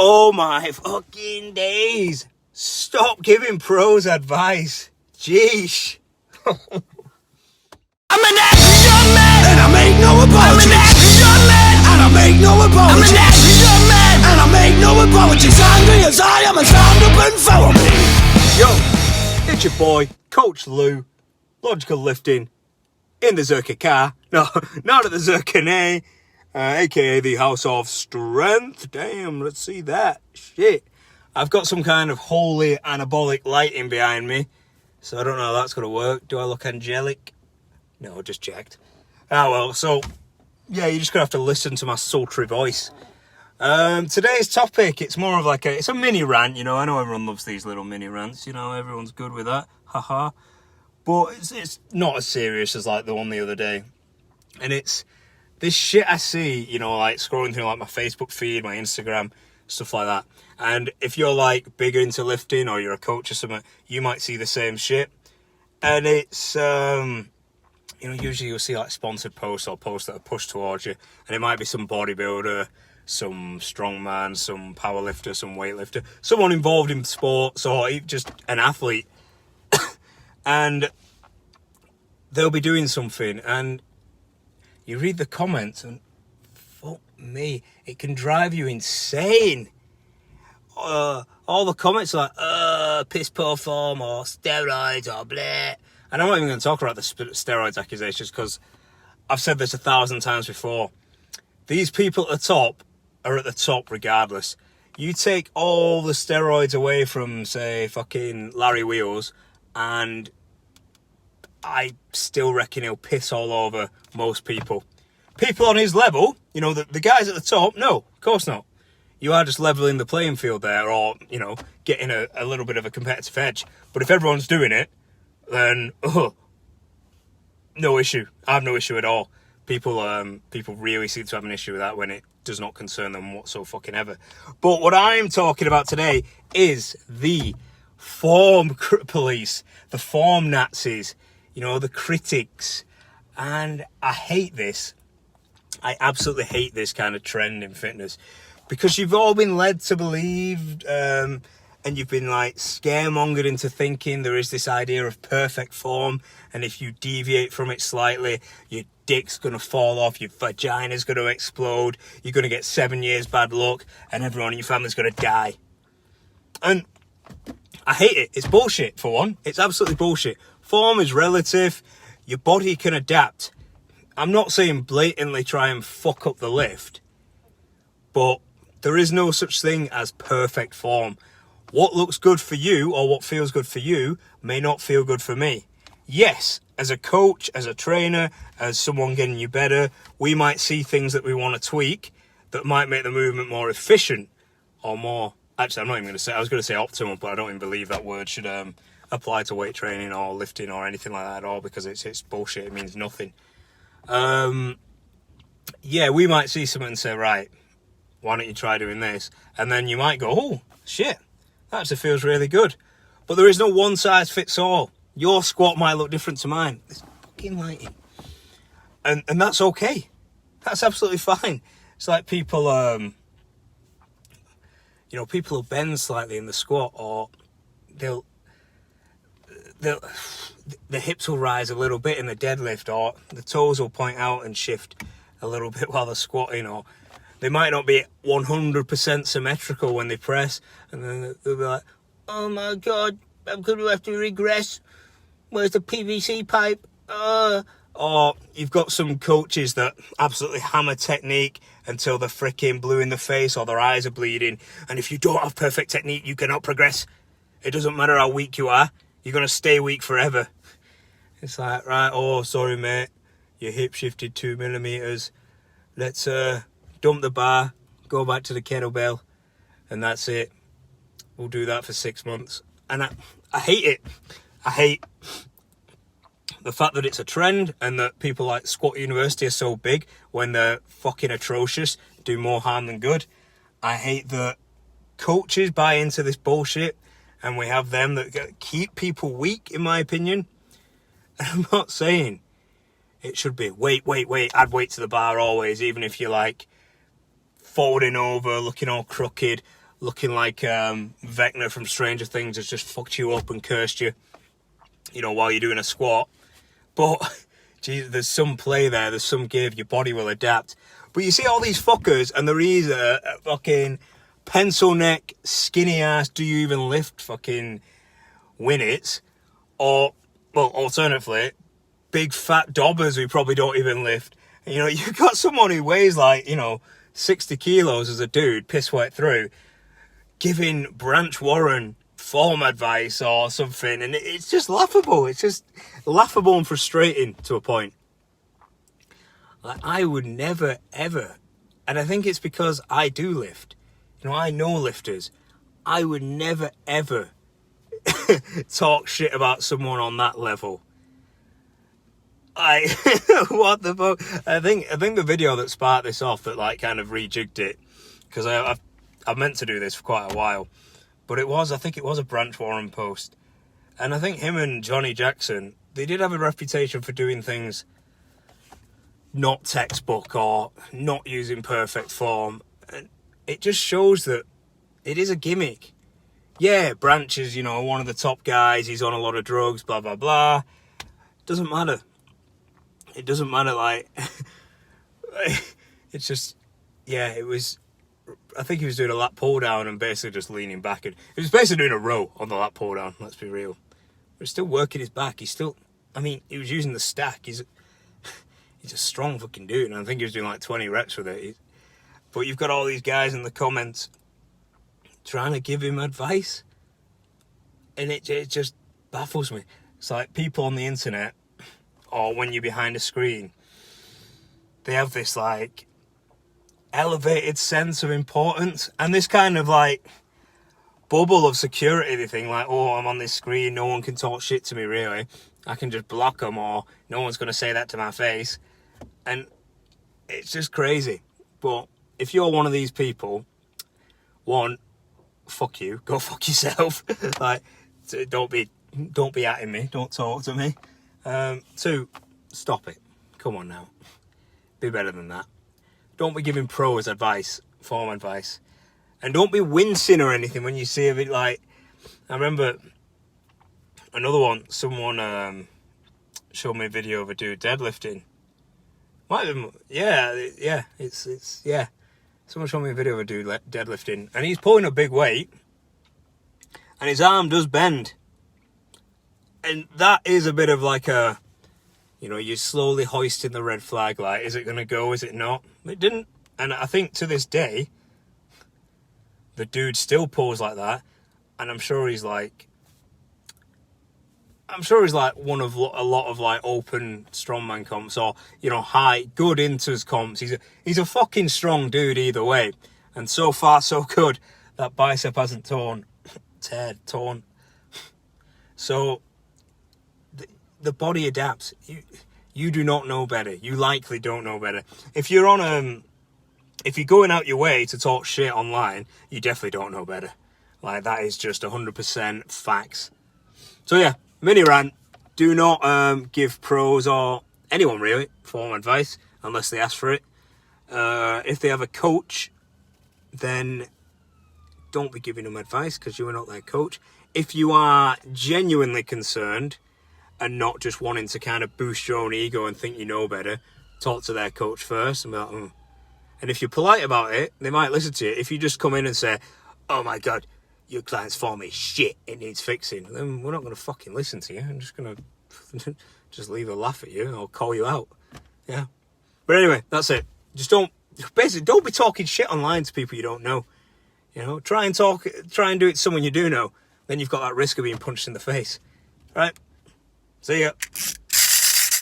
Oh my fucking days. Stop giving pros advice. Jeesh. I'm an action man, and I make no apologies. I'm an action man, and I make no apologies. I'm an action man, and I make no apologies. Angry as I am, and stand up and follow me. Yo, it's your boy, Coach Lou, Logical Lifting, in the Zerka car. No, not at the Zerka, aka the House of Strength. Damn, let's see that. Shit. I've got some kind of holy anabolic lighting behind me, so I don't know how that's going to work. Do I look angelic? No, just checked. Ah, well, so, yeah, you're just going to have to listen to my sultry voice. Today's topic, it's more of like it's a mini rant, you know. I know everyone loves these little mini rants, you know, everyone's good with that. Haha. But it's not as serious as like the one the other day. And it's this shit I see, you know, like scrolling through like my Facebook feed, my Instagram, stuff like that. And if you're like big into lifting or you're a coach or something, you might see the same shit. And it's, you know, usually you'll see like sponsored posts or posts that are pushed towards you. And it might be some bodybuilder, some strongman, some powerlifter, some weightlifter, someone involved in sports or just an athlete. And they'll be doing something and you read the comments and fuck me, it can drive you insane. All the comments are like, piss poor form or steroids or bleh. And I'm not even going to talk about the steroids accusations because I've said this 1,000 times before. These people at the top are at the top regardless. You take all the steroids away from, say, fucking Larry Wheels, and I still reckon he'll piss all over most people. People on his level, you know, the guys at the top, no, of course not. You are just levelling the playing field there or, you know, getting a little bit of a competitive edge. But if everyone's doing it, then, no issue. I have no issue at all. People really seem to have an issue with that when it does not concern them whatsoever. But what I'm talking about today is the form police, the form Nazis, you know, the critics. And I hate this. I absolutely hate this kind of trend in fitness because you've all been led to believe and you've been like scaremongered into thinking there is this idea of perfect form, and if you deviate from it slightly, your dick's going to fall off, your vagina's going to explode, you're going to get 7 years bad luck, and everyone in your family's going to die. And I hate it. It's bullshit, for one. It's absolutely bullshit. Form is relative. Your body can adapt. I'm not saying blatantly try and fuck up the lift, but there is no such thing as perfect form. What looks good for you or what feels good for you may not feel good for me. Yes, as a coach, as a trainer, as someone getting you better, we might see things that we want to tweak that might make the movement more efficient or more... Actually, I'm not even going to say... I was going to say optimal, but I don't even believe that word should apply to weight training or lifting or anything like that at all because it's bullshit. It means nothing. Yeah, we might see something and say, right, why don't you try doing this? And then you might go, oh, shit, that actually feels really good. But there is no one size fits all. Your squat might look different to mine. It's fucking lighting. And that's okay. That's absolutely fine. It's like people, you know, people will bend slightly in the squat or the hips will rise a little bit in the deadlift, or the toes will point out and shift a little bit while they're squatting, or they might not be 100% symmetrical when they press, and then they'll be like, oh my god, I'm going to have to regress. Where's the PVC pipe? Or you've got some coaches that absolutely hammer technique until they're freaking blue in the face or their eyes are bleeding, and if you don't have perfect technique, you cannot progress. It doesn't matter how weak you are. You're going to stay weak forever. It's like, right, oh, sorry, mate. Your hip shifted 2 millimeters. Let's dump the bar, go back to the kettlebell, and that's it. We'll do that for 6 months. And I hate it. I hate the fact that it's a trend and that people like Squat University are so big when they're fucking atrocious, do more harm than good. I hate that coaches buy into this bullshit and we have them that keep people weak, in my opinion. And I'm not saying it should be wait, add weight to the bar always, even if you're like folding over, looking all crooked, looking like Vecna from Stranger Things has just fucked you up and cursed you, you know, while you're doing a squat. But, geez, there's some play there, there's some give, your body will adapt. But you see all these fuckers, and they're either fucking pencil neck, skinny ass, do you even lift fucking win it, or, well, alternatively, big fat dobbers who probably don't even lift. And, you know, you've got someone who weighs like, you know, 60 kilos as a dude, piss wet through, giving Branch Warren form advice or something, and it's just laughable. It's just laughable and frustrating to a point. Like, I would never, ever, and I think it's because I do lift. You know, I know lifters. I would never, ever talk shit about someone on that level. What the fuck? I think the video that sparked this off, that like kind of rejigged it, because I've meant to do this for quite a while, but I think it was a Branch Warren post, and I think him and Johnny Jackson, they did have a reputation for doing things not textbook or not using perfect form, and it just shows that it is a gimmick. Yeah, Branch is, you know, one of the top guys, he's on a lot of drugs, blah blah blah. Doesn't matter. It doesn't matter, like, it's just, yeah, it was, I think he was doing a lat pull down and basically just leaning back, and he was basically doing a row on the lat pull down, let's be real. But he's still working his back, he's still, I mean, he was using the stack, he's a strong fucking dude, and I think he was doing like 20 reps with it. But you've got all these guys in the comments trying to give him advice, and it just baffles me. It's like people on the internet, or when you're behind a screen, they have this like elevated sense of importance and this kind of like bubble of security. They think like, oh, I'm on this screen, no one can talk shit to me really, I can just block them, or no one's going to say that to my face. And it's just crazy. But if you're one of these people, one, fuck you, go fuck yourself. Like, don't be atting me, don't talk to me. Two, stop it. Come on now. Be better than that. Don't be giving pros advice, form advice. And don't be wincing or anything when you see a bit like, I remember another one, someone showed me a video of a dude deadlifting. Might have been, yeah, it's someone showed me a video of a dude deadlifting, and he's pulling a big weight, and his arm does bend. And that is a bit of like a, you know, you're slowly hoisting the red flag, like, is it going to go, is it not? It didn't. And I think to this day, the dude still pulls like that, and I'm sure he's like one of a lot of like open strongman comps, or, you know, high, good inters comps. He's a fucking strong dude either way. And so far so good. That bicep hasn't torn. So the body adapts. You do not know better. You likely don't know better. If you're on if you're going out your way to talk shit online, you definitely don't know better. Like, that is just 100% facts. So yeah, mini rant. Do not give pros or anyone really form advice unless they ask for it. If they have a coach, then don't be giving them advice because you are not their coach. If you are genuinely concerned and not just wanting to kind of boost your own ego and think you know better, talk to their coach first and be like, And if you're polite about it, they might listen to you. If you just come in and say, oh my God, your client's form is shit, it needs fixing, then we're not going to fucking listen to you. I'm just going to just leave a laugh at you or call you out. Yeah. But anyway, that's it. Just don't be talking shit online to people you don't know. You know, try and do it to someone you do know. Then you've got that risk of being punched in the face. Right? See ya.